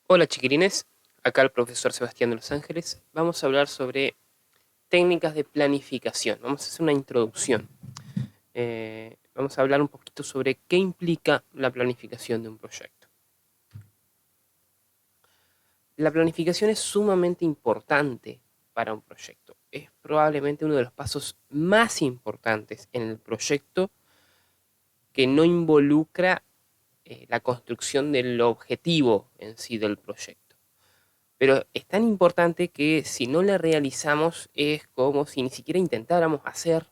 Hola chiquirines, acá el profesor Sebastián de Los Ángeles. Vamos a hablar sobre técnicas de planificación. Vamos a hacer una introducción. Vamos a hablar un poquito sobre qué implica la planificación de un proyecto. La planificación es sumamente importante para un proyecto. Es probablemente uno de los pasos más importantes en el proyecto que no involucra la construcción del objetivo en sí del proyecto. Pero es tan importante que si no la realizamos es como si ni siquiera intentáramos hacer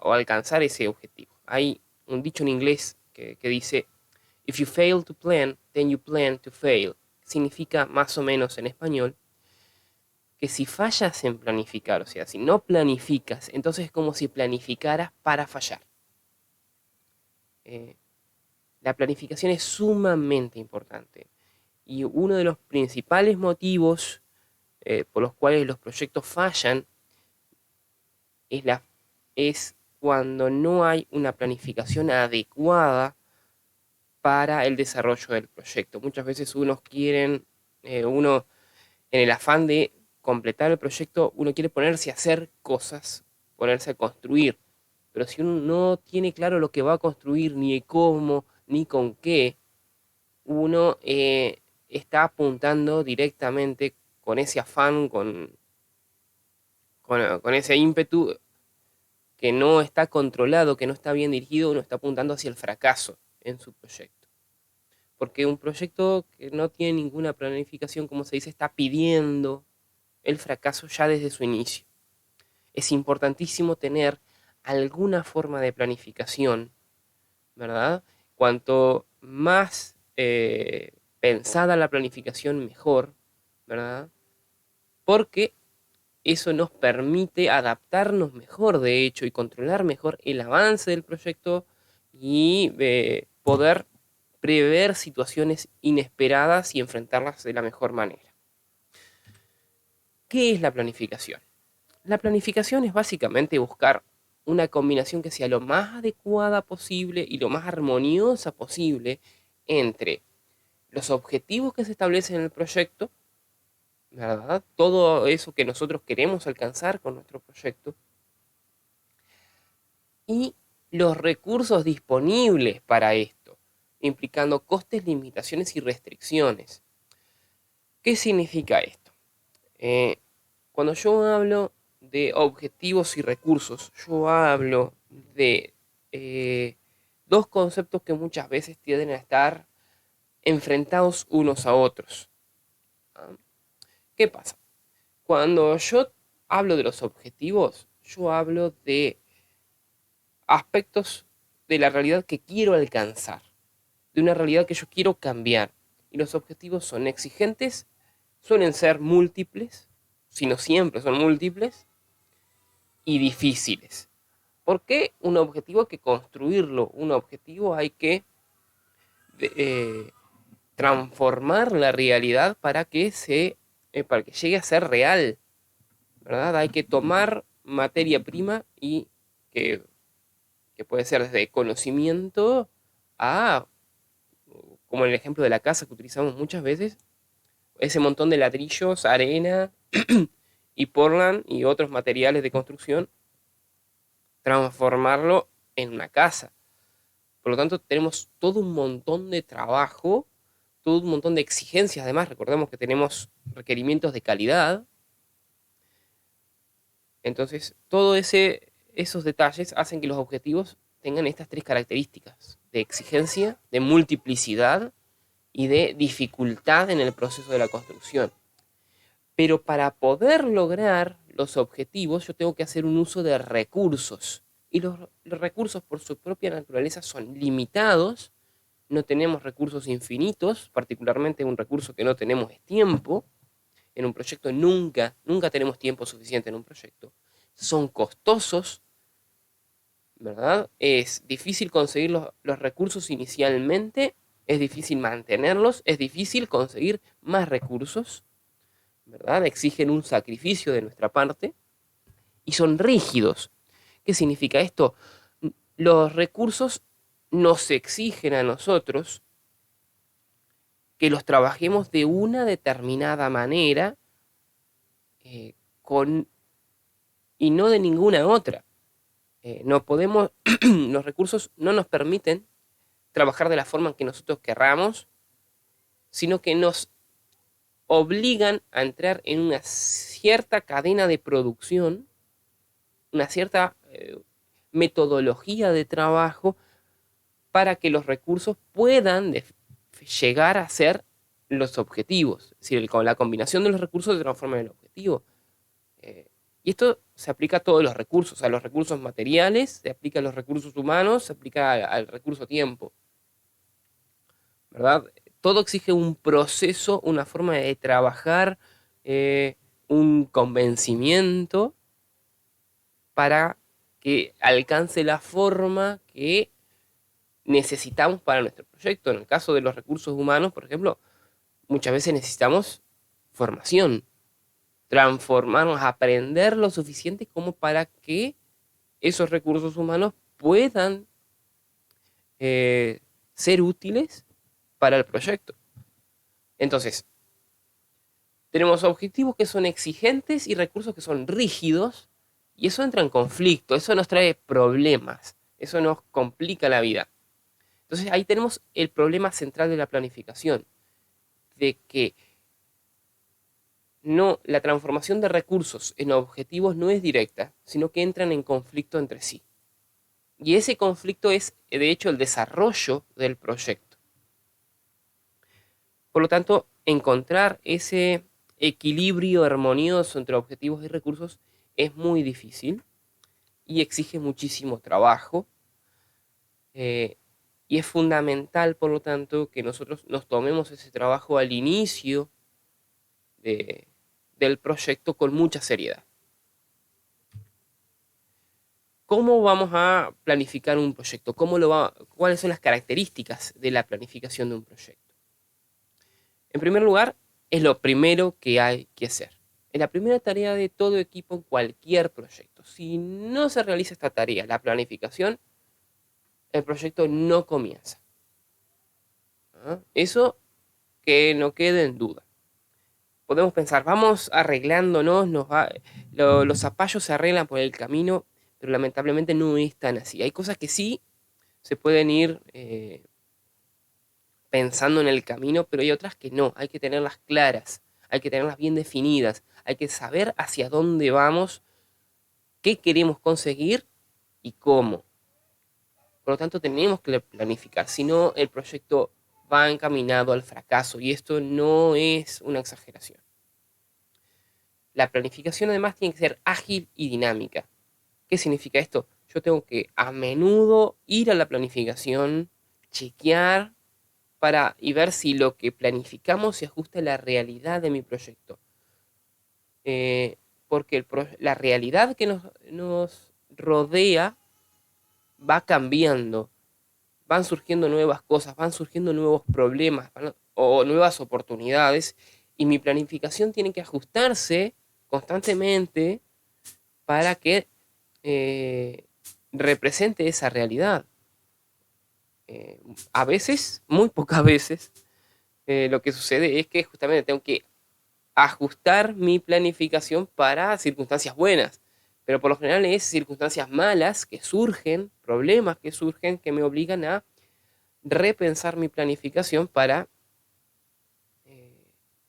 o alcanzar ese objetivo. Hay un dicho en inglés que dice, if you fail to plan, then you plan to fail. Significa más o menos en español que si fallas en planificar, o sea, si no planificas, entonces es como si planificaras para fallar. Eh, la planificación es sumamente importante y uno de los principales motivos por los cuales los proyectos fallan es, es cuando no hay una planificación adecuada para el desarrollo del proyecto. Muchas veces uno en el afán de completar el proyecto, uno quiere ponerse a hacer cosas, ponerse a construir, pero si uno no tiene claro lo que va a construir, ni cómo, ni con qué, uno está apuntando directamente con ese afán, con ese ímpetu que no está controlado, que no está bien dirigido, uno está apuntando hacia el fracaso en su proyecto. Porque un proyecto que no tiene ninguna planificación, como se dice, está pidiendo el fracaso ya desde su inicio. Es importantísimo tener alguna forma de planificación, ¿verdad? Cuanto más pensada la planificación, mejor, ¿verdad? Porque eso nos permite adaptarnos mejor, de hecho, y controlar mejor el avance del proyecto y poder prever situaciones inesperadas y enfrentarlas de la mejor manera. ¿Qué es la planificación? La planificación es básicamente buscar una combinación que sea lo más adecuada posible y lo más armoniosa posible entre los objetivos que se establecen en el proyecto, ¿verdad? Todo eso que nosotros queremos alcanzar con nuestro proyecto y los recursos disponibles para esto, implicando costes, limitaciones y restricciones. ¿Qué significa esto? Eh, Cuando yo hablo de objetivos y recursos, yo hablo de dos conceptos que muchas veces tienden a estar enfrentados unos a otros. ¿Ah? ¿Qué pasa? Cuando yo hablo de los objetivos, yo hablo de aspectos de la realidad que quiero alcanzar, de una realidad que yo quiero cambiar. Y los objetivos son exigentes, suelen ser múltiples, si no siempre son múltiples, y difíciles. ¿Por qué un objetivo hay que construirlo? Un objetivo hay que eh, transformar la realidad para que llegue a ser real, ¿verdad? Hay que tomar materia prima y que, que puede ser desde conocimiento a, como en el ejemplo de la casa que utilizamos muchas veces, ese montón de ladrillos, arena y Portland y otros materiales de construcción, transformarlo en una casa. Por lo tanto, tenemos todo un montón de trabajo, todo un montón de exigencias. Además, recordemos que tenemos requerimientos de calidad. Entonces, esos detalles hacen que los objetivos tengan estas tres características: de exigencia, de multiplicidad y de dificultad en el proceso de la construcción. Pero para poder lograr los objetivos, yo tengo que hacer un uso de recursos. Y los recursos, por su propia naturaleza, son limitados. No tenemos recursos infinitos, particularmente un recurso que no tenemos es tiempo. En un proyecto nunca tenemos tiempo suficiente en un proyecto. Son costosos, ¿verdad? Es difícil conseguir los recursos inicialmente, es difícil mantenerlos, es difícil conseguir más recursos, ¿verdad? Exigen un sacrificio de nuestra parte y son rígidos. ¿Qué significa esto? Los recursos nos exigen a nosotros que los trabajemos de una determinada manera con, y no de ninguna otra. No podemos, los recursos no nos permiten trabajar de la forma en que nosotros querramos, sino que nos obligan a entrar en una cierta cadena de producción, una cierta metodología de trabajo para que los recursos puedan llegar a ser los objetivos. Es decir, con la combinación de los recursos se transforma en el objetivo. Y esto se aplica a todos los recursos, a los recursos materiales, se aplica a los recursos humanos, se aplica al recurso tiempo, ¿verdad? Todo exige un proceso, una forma de trabajar, un convencimiento para que alcance la forma que necesitamos para nuestro proyecto. En el caso de los recursos humanos, por ejemplo, muchas veces necesitamos formación, transformarnos, aprender lo suficiente como para que esos recursos humanos puedan ser útiles para el proyecto. Entonces, tenemos objetivos que son exigentes y recursos que son rígidos, y eso entra en conflicto, eso nos trae problemas, eso nos complica la vida. Entonces ahí tenemos el problema central de la planificación, de que no, la transformación de recursos en objetivos no es directa, sino que entran en conflicto entre sí. Y ese conflicto es, de hecho, el desarrollo del proyecto. Por lo tanto, encontrar ese equilibrio armonioso entre objetivos y recursos es muy difícil y exige muchísimo trabajo. Y es fundamental, por lo tanto, que nosotros nos tomemos ese trabajo al inicio del proyecto con mucha seriedad. ¿Cómo vamos a planificar un proyecto? ¿Cuáles son las características de la planificación de un proyecto? En primer lugar, es lo primero que hay que hacer. Es la primera tarea de todo equipo en cualquier proyecto. Si no se realiza esta tarea, la planificación, el proyecto no comienza. ¿Ah? Eso que no quede en duda. Podemos pensar, vamos arreglándonos, los zapallos se arreglan por el camino, pero lamentablemente no es tan así. Hay cosas que sí se pueden ir pensando en el camino, pero hay otras que no. Hay que tenerlas claras, hay que tenerlas bien definidas, hay que saber hacia dónde vamos, qué queremos conseguir y cómo. Por lo tanto, tenemos que planificar, si no, el proyecto va encaminado al fracaso y esto no es una exageración. La planificación además tiene que ser ágil y dinámica. ¿Qué significa esto? Yo tengo que a menudo ir a la planificación, chequear y ver si lo que planificamos se ajusta a la realidad de mi proyecto. Porque la realidad que nos rodea va cambiando, van surgiendo nuevas cosas, van surgiendo nuevos problemas o nuevas oportunidades y mi planificación tiene que ajustarse constantemente para que represente esa realidad. A veces, muy pocas veces, lo que sucede es que justamente tengo que ajustar mi planificación para circunstancias buenas, pero por lo general es circunstancias malas que surgen, problemas que surgen, que me obligan a repensar mi planificación para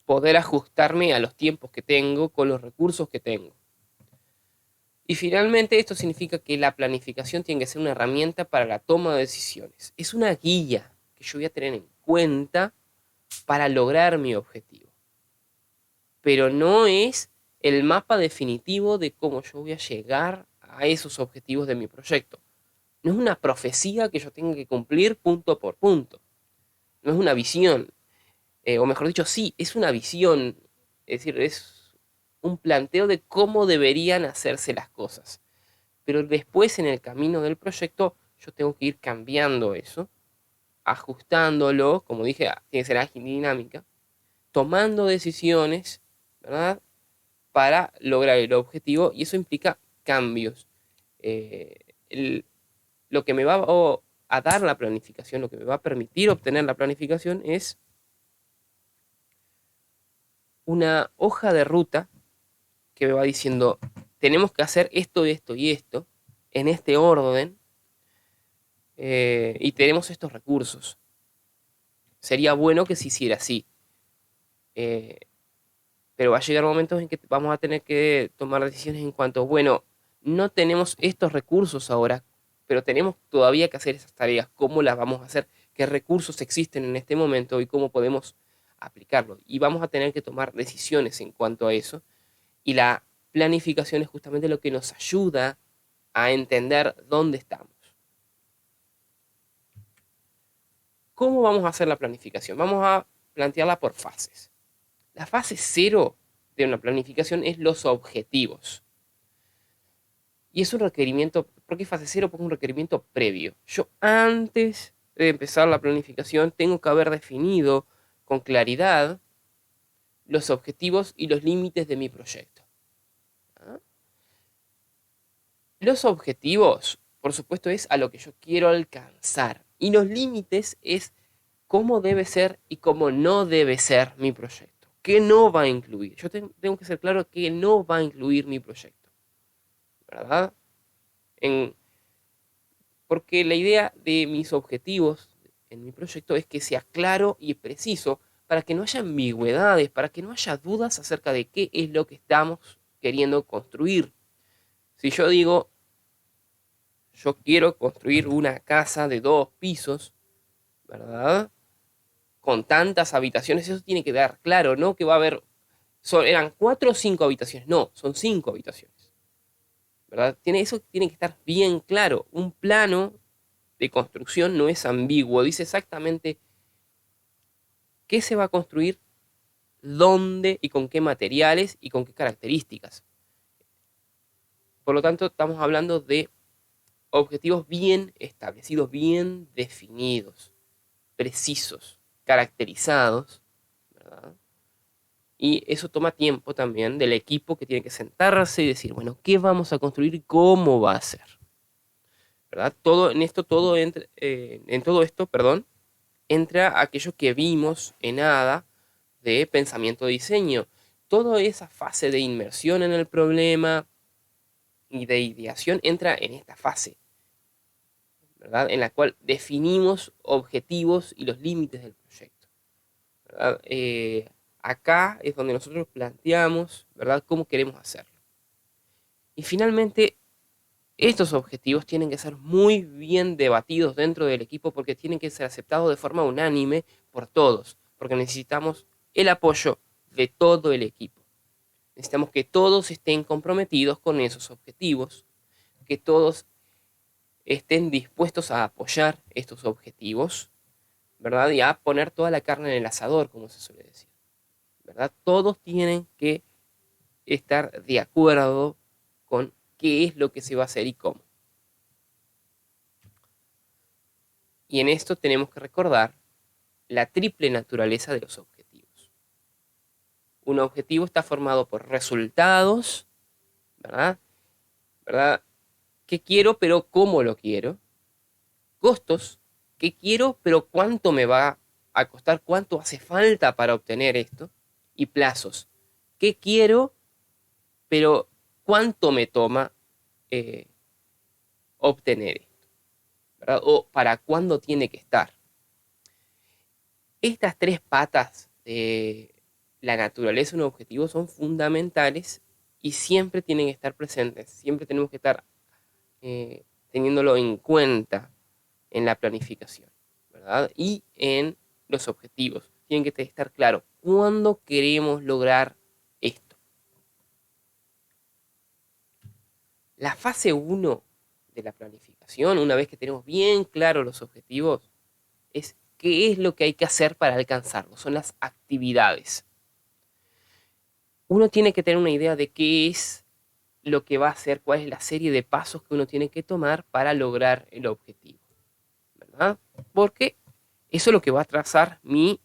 poder ajustarme a los tiempos que tengo, con los recursos que tengo. Y finalmente esto significa que la planificación tiene que ser una herramienta para la toma de decisiones. Es una guía que yo voy a tener en cuenta para lograr mi objetivo. Pero no es el mapa definitivo de cómo yo voy a llegar a esos objetivos de mi proyecto. No es una profecía que yo tenga que cumplir punto por punto. No es una visión. O mejor dicho, sí, es una visión. Es decir, es un planteo de cómo deberían hacerse las cosas. Pero después en el camino del proyecto yo tengo que ir cambiando eso, ajustándolo, como dije, tiene que ser ágil y dinámica, tomando decisiones, ¿verdad? Para lograr el objetivo y eso implica cambios. Eh, el- lo que me va a dar la planificación, lo que me va a permitir obtener la planificación es una hoja de ruta que me va diciendo, tenemos que hacer esto, esto y esto, en este orden, y tenemos estos recursos. Sería bueno que se hiciera así. Eh, pero va a llegar momentos en que vamos a tener que tomar decisiones en cuanto, bueno, no tenemos estos recursos ahora, pero tenemos todavía que hacer esas tareas. ¿Cómo las vamos a hacer? ¿Qué recursos existen en este momento y cómo podemos aplicarlos? Y vamos a tener que tomar decisiones en cuanto a eso. Y la planificación es justamente lo que nos ayuda a entender dónde estamos. ¿Cómo vamos a hacer la planificación? Vamos a plantearla por fases. La fase cero de una planificación es los objetivos. Y es un requerimiento, ¿por qué fase cero? Porque es un requerimiento previo. Yo antes de empezar la planificación tengo que haber definido con claridad los objetivos y los límites de mi proyecto. ¿Ah? Los objetivos, por supuesto, es a lo que yo quiero alcanzar. Y los límites es cómo debe ser y cómo no debe ser mi proyecto. ¿Qué no va a incluir? Yo tengo que ser claro que no va a incluir mi proyecto. ¿Verdad? Porque la idea de mis objetivos en mi proyecto es que sea claro y preciso para que no haya ambigüedades, para que no haya dudas acerca de qué es lo que estamos queriendo construir. Si yo digo, yo quiero construir una casa de 2 pisos, ¿verdad? Con tantas habitaciones, eso tiene que quedar claro, ¿no? Que va a haber, eran 4 o 5 habitaciones, no, son 5 habitaciones, ¿verdad? Eso tiene que estar bien claro. Un plano de construcción no es ambiguo, dice exactamente qué se va a construir, dónde y con qué materiales y con qué características. Por lo tanto, estamos hablando de objetivos bien establecidos, bien definidos, precisos, caracterizados, ¿verdad? Y eso toma tiempo también del equipo que tiene que sentarse y decir, bueno, ¿qué vamos a construir y cómo va a ser? ¿Verdad? En todo esto, perdón, entra aquello que vimos en ADA de pensamiento de diseño. Toda esa fase de inmersión en el problema y de ideación entra en esta fase, ¿verdad? En la cual definimos objetivos y los límites del proyecto, ¿verdad? Acá es donde nosotros planteamos, ¿verdad?, cómo queremos hacerlo. Y finalmente, estos objetivos tienen que ser muy bien debatidos dentro del equipo porque tienen que ser aceptados de forma unánime por todos, porque necesitamos el apoyo de todo el equipo. Necesitamos que todos estén comprometidos con esos objetivos, que todos estén dispuestos a apoyar estos objetivos, ¿verdad? Y a poner toda la carne en el asador, como se suele decir, ¿verdad? Todos tienen que estar de acuerdo con qué es lo que se va a hacer y cómo. Y en esto tenemos que recordar la triple naturaleza de los objetivos. Un objetivo está formado por resultados, ¿verdad? ¿Verdad? ¿Qué quiero, pero cómo lo quiero? Costos, ¿qué quiero, pero cuánto me va a costar? ¿Cuánto hace falta para obtener esto? Y plazos, ¿qué quiero, pero cuánto me toma eh, obtener esto? ¿Verdad? O para cuándo tiene que estar. Estas tres patas de la naturaleza de un objetivo son fundamentales y siempre tienen que estar presentes, siempre tenemos que estar teniéndolo en cuenta en la planificación, ¿verdad? Y en los objetivos. Tienen que estar claro cuándo queremos lograr esto. La fase 1 de la planificación, una vez que tenemos bien claros los objetivos, es qué es lo que hay que hacer para alcanzarlos. Son las actividades. Uno tiene que tener una idea de qué es lo que va a hacer, cuál es la serie de pasos que uno tiene que tomar para lograr el objetivo, ¿verdad? Porque eso es lo que va a trazar mi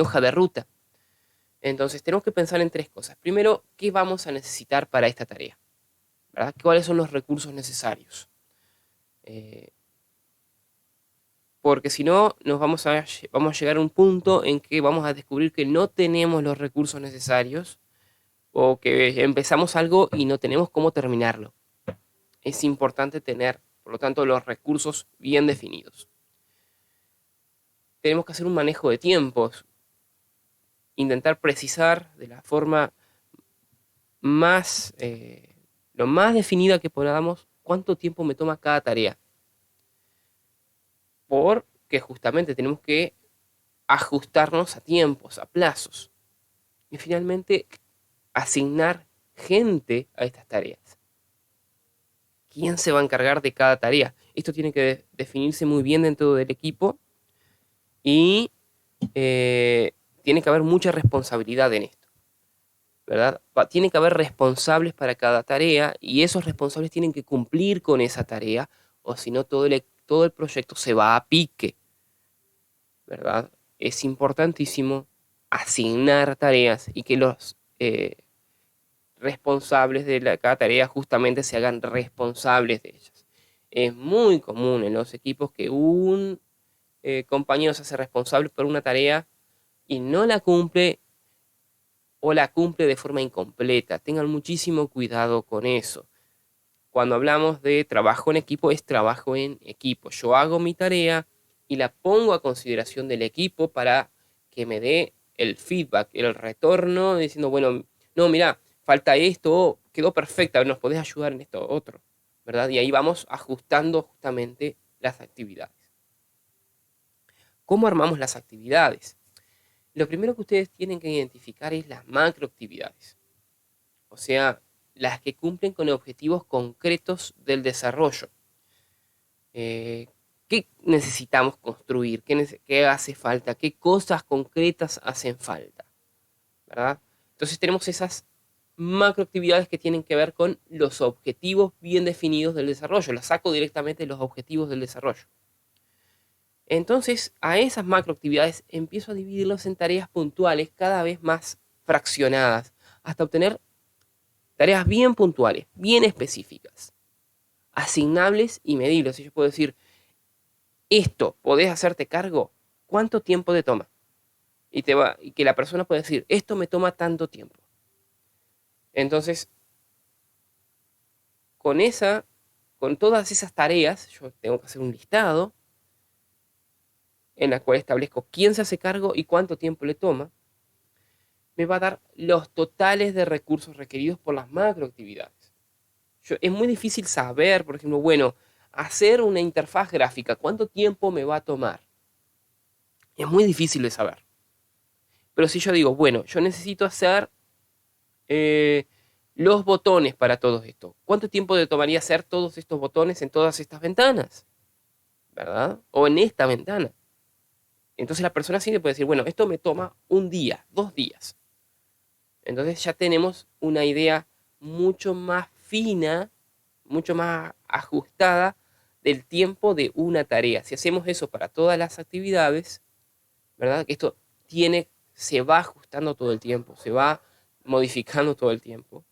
hoja de ruta. Entonces tenemos que pensar en tres cosas. Primero, ¿qué vamos a necesitar para esta tarea? ¿Verdad? ¿Cuáles son los recursos necesarios? Eh, porque si no, vamos a llegar a un punto en que vamos a descubrir que no tenemos los recursos necesarios o que empezamos algo y no tenemos cómo terminarlo. Es importante tener, por lo tanto, los recursos bien definidos. Tenemos que hacer un manejo de tiempos, intentar precisar de la forma más, lo más definida que podamos, cuánto tiempo me toma cada tarea. Porque justamente tenemos que ajustarnos a tiempos, a plazos. Y finalmente, asignar gente a estas tareas. ¿Quién se va a encargar de cada tarea? Esto tiene que definirse muy bien dentro del equipo y tiene que haber mucha responsabilidad en esto, ¿verdad? Tiene que haber responsables para cada tarea y esos responsables tienen que cumplir con esa tarea o si no todo el proyecto se va a pique, ¿verdad? Es importantísimo asignar tareas y que los responsables de cada tarea justamente se hagan responsables de ellas. Es muy común en los equipos que un compañero se hace responsable por una tarea y no la cumple o la cumple de forma incompleta. Tengan muchísimo cuidado con eso. Cuando hablamos de trabajo en equipo, es trabajo en equipo. Yo hago mi tarea y la pongo a consideración del equipo para que me dé el feedback, el retorno, diciendo, bueno, no, mira, falta esto, quedó perfecta, nos podés ayudar en esto otro, ¿verdad? Y ahí vamos ajustando justamente las actividades. ¿Cómo armamos las actividades? Lo primero que ustedes tienen que identificar es las macroactividades, o sea, las que cumplen con objetivos concretos del desarrollo. ¿Qué necesitamos construir? ¿Qué hace falta? ¿Qué cosas concretas hacen falta? ¿Verdad? Entonces tenemos esas macroactividades que tienen que ver con los objetivos bien definidos del desarrollo. Las saco directamente de los objetivos del desarrollo. Entonces, a esas macroactividades empiezo a dividirlos en tareas puntuales cada vez más fraccionadas, hasta obtener tareas bien puntuales, bien específicas, asignables y medibles. Y yo puedo decir, esto, ¿podés hacerte cargo? ¿Cuánto tiempo te toma? Y que la persona pueda decir, esto me toma tanto tiempo. Entonces, con todas esas tareas, yo tengo que hacer un listado en la cual establezco quién se hace cargo y cuánto tiempo le toma. Me va a dar los totales de recursos requeridos por las macroactividades. Es muy difícil saber, por ejemplo, bueno, hacer una interfaz gráfica, ¿cuánto tiempo me va a tomar? Es muy difícil de saber. Pero si yo digo, bueno, yo necesito hacer los botones para todo esto, ¿cuánto tiempo te tomaría hacer todos estos botones en todas estas ventanas? ¿Verdad? O en esta ventana. Entonces la persona sí le puede decir, bueno, esto me toma un día, 2 días. Entonces ya tenemos una idea mucho más fina, mucho más ajustada del tiempo de una tarea. Si hacemos eso para todas las actividades, ¿verdad? Que esto se va ajustando todo el tiempo, se va modificando todo el tiempo,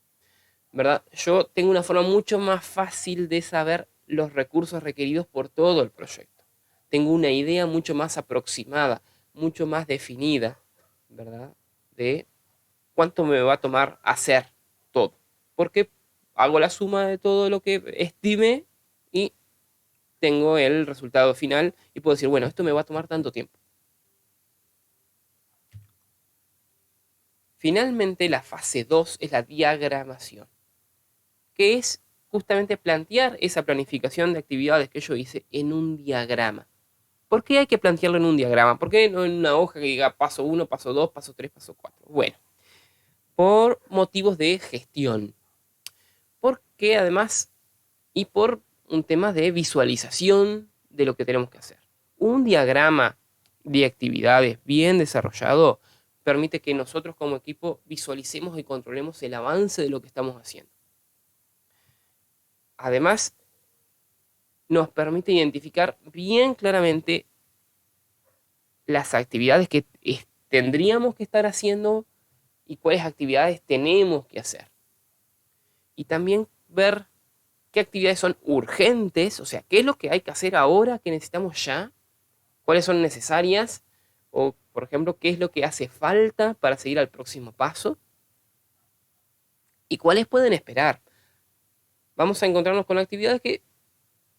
¿verdad? Yo tengo una forma mucho más fácil de saber los recursos requeridos por todo el proyecto. Tengo una idea mucho más aproximada, mucho más definida, ¿verdad? De cuánto me va a tomar hacer todo. Porque hago la suma de todo lo que estime y tengo el resultado final y puedo decir, bueno, esto me va a tomar tanto tiempo. Finalmente, la fase 2 es la diagramación, que es justamente plantear esa planificación de actividades que yo hice en un diagrama. ¿Por qué hay que plantearlo en un diagrama? ¿Por qué no en una hoja que diga paso 1, paso 2, paso 3, paso 4? Bueno, por motivos de gestión. Porque además, y por un tema de visualización de lo que tenemos que hacer. Un diagrama de actividades bien desarrollado permite que nosotros como equipo visualicemos y controlemos el avance de lo que estamos haciendo. Además, nos permite identificar bien claramente las actividades que tendríamos que estar haciendo y cuáles actividades tenemos que hacer. Y también ver qué actividades son urgentes, o sea, qué es lo que hay que hacer ahora, que necesitamos ya, cuáles son necesarias, o por ejemplo, qué es lo que hace falta para seguir al próximo paso y cuáles pueden esperar. Vamos a encontrarnos con actividades que,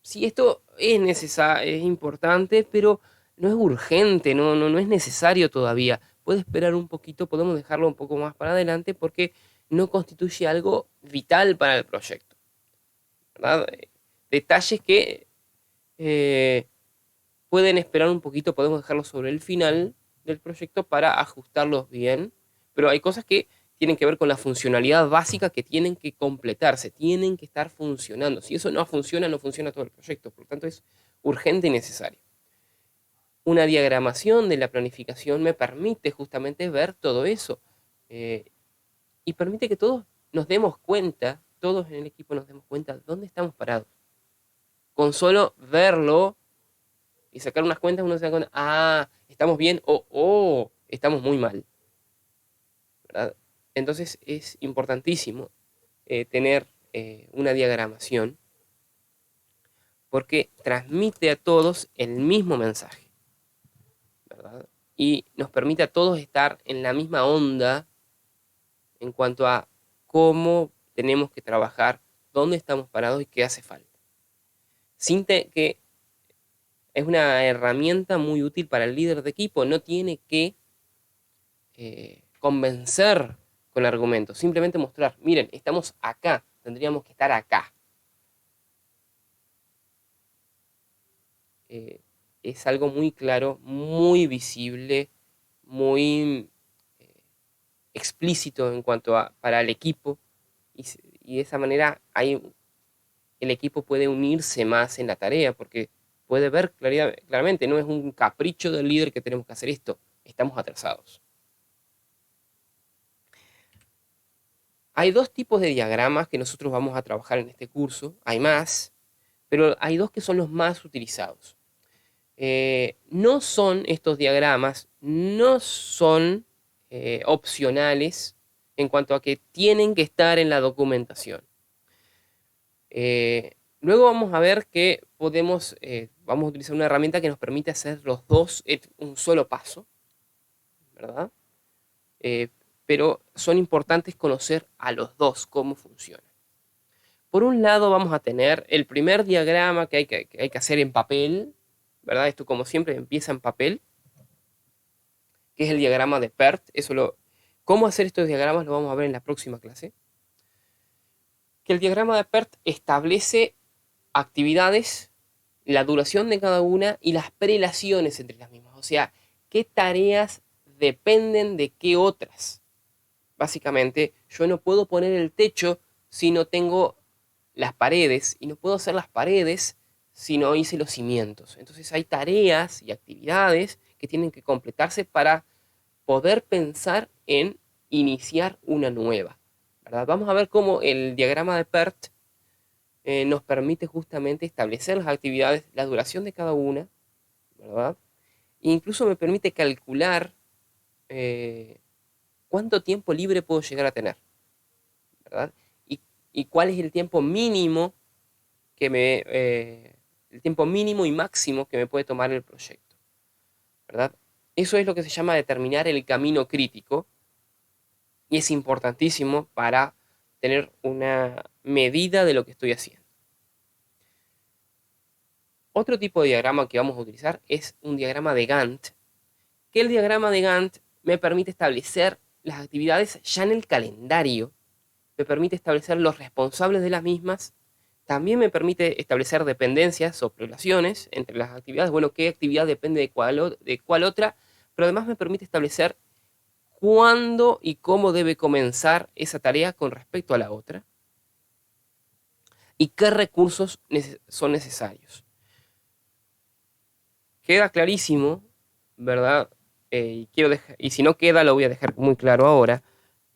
si esto es necesario, es importante, pero no es urgente, no es necesario todavía. Puede esperar un poquito, podemos dejarlo un poco más para adelante porque no constituye algo vital para el proyecto, ¿verdad? Detalles que eh, pueden esperar un poquito, podemos dejarlos sobre el final del proyecto para ajustarlos bien, pero hay cosas que tienen que ver con la funcionalidad básica que tienen que completarse, tienen que estar funcionando. Si eso no funciona, no funciona todo el proyecto, por lo tanto es urgente y necesario. Una diagramación de la planificación me permite justamente ver todo eso y permite que todos nos demos cuenta, todos en el equipo nos demos cuenta de dónde estamos parados. Con solo verlo y sacar unas cuentas, uno se da cuenta, estamos bien o estamos muy mal, ¿verdad? Entonces es importantísimo tener una diagramación porque transmite a todos el mismo mensaje, ¿verdad? Y nos permite a todos estar en la misma onda en cuanto a cómo tenemos que trabajar, dónde estamos parados y qué hace falta. Que es una herramienta muy útil para el líder de equipo, no tiene que convencer con argumentos, simplemente mostrar, miren, estamos acá, tendríamos que estar acá. Es algo muy claro, muy visible, muy explícito en cuanto a para el equipo y de esa manera el equipo puede unirse más en la tarea porque puede ver claramente, no es un capricho del líder que tenemos que hacer esto, estamos atrasados. Hay dos tipos de diagramas que nosotros vamos a trabajar en este curso, hay más, pero hay dos que son los más utilizados. No son estos diagramas, no son opcionales en cuanto a que tienen que estar en la documentación. Luego vamos a ver que vamos a utilizar una herramienta que nos permite hacer los dos en un solo paso, ¿verdad? Pero son importantes conocer a los dos cómo funcionan. Por un lado vamos a tener el primer diagrama que hay que hacer en papel, ¿verdad? Esto como siempre empieza en papel, que es el diagrama de PERT. Cómo hacer estos diagramas lo vamos a ver en la próxima clase. Que el diagrama de PERT establece actividades, la duración de cada una y las prelaciones entre las mismas. O sea, qué tareas dependen de qué otras. Básicamente, yo no puedo poner el techo si no tengo las paredes y no puedo hacer las paredes si no hice los cimientos. Entonces hay tareas y actividades que tienen que completarse para poder pensar en iniciar una nueva, ¿verdad? Vamos a ver cómo el diagrama de PERT nos permite justamente establecer las actividades, la duración de cada una, ¿verdad? E incluso me permite calcular cuánto tiempo libre puedo llegar a tener, ¿verdad? Y cuál es el tiempo mínimo el tiempo mínimo y máximo que me puede tomar el proyecto, ¿verdad? Eso es lo que se llama determinar el camino crítico y es importantísimo para tener una medida de lo que estoy haciendo. Otro tipo de diagrama que vamos a utilizar es un diagrama de Gantt, que el diagrama de Gantt me permite establecer las actividades ya en el calendario, me permite establecer los responsables de las mismas, también me permite establecer dependencias o prelaciones entre las actividades, bueno, qué actividad depende de cuál otra, pero además me permite establecer cuándo y cómo debe comenzar esa tarea con respecto a la otra y qué recursos son necesarios. Queda clarísimo, ¿verdad? Y si no queda, lo voy a dejar muy claro ahora.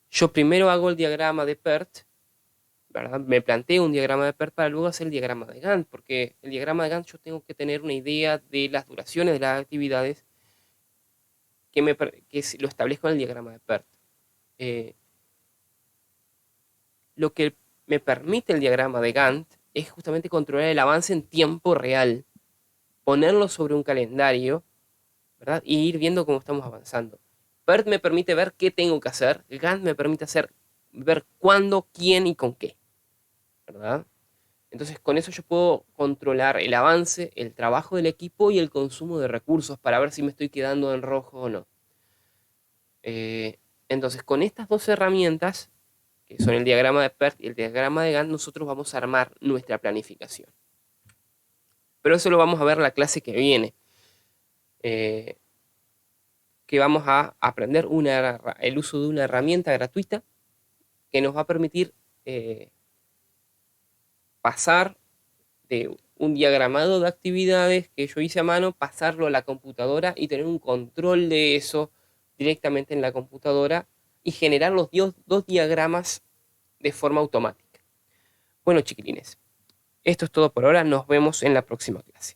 Yo primero hago el diagrama de PERT, ¿verdad? Me planteo un diagrama de PERT para luego hacer el diagrama de Gantt, porque el diagrama de Gantt yo tengo que tener una idea de las duraciones de las actividades que lo establezco en el diagrama de PERT. Lo que me permite el diagrama de Gantt es justamente controlar el avance en tiempo real, ponerlo sobre un calendario ¿verdad? Y ir viendo cómo estamos avanzando. PERT me permite ver qué tengo que hacer, Gantt me permite ver cuándo, quién y con qué, ¿verdad? Entonces con eso yo puedo controlar el avance, el trabajo del equipo y el consumo de recursos para ver si me estoy quedando en rojo o no. Entonces con estas dos herramientas, que son el diagrama de PERT y el diagrama de Gantt, nosotros vamos a armar nuestra planificación. Pero eso lo vamos a ver en la clase que viene, que vamos a aprender el uso de una herramienta gratuita que nos va a permitir pasar de un diagramado de actividades que yo hice a mano, pasarlo a la computadora y tener un control de eso directamente en la computadora y generar los dos diagramas de forma automática. Bueno, chiquilines, esto es todo por ahora. Nos vemos en la próxima clase.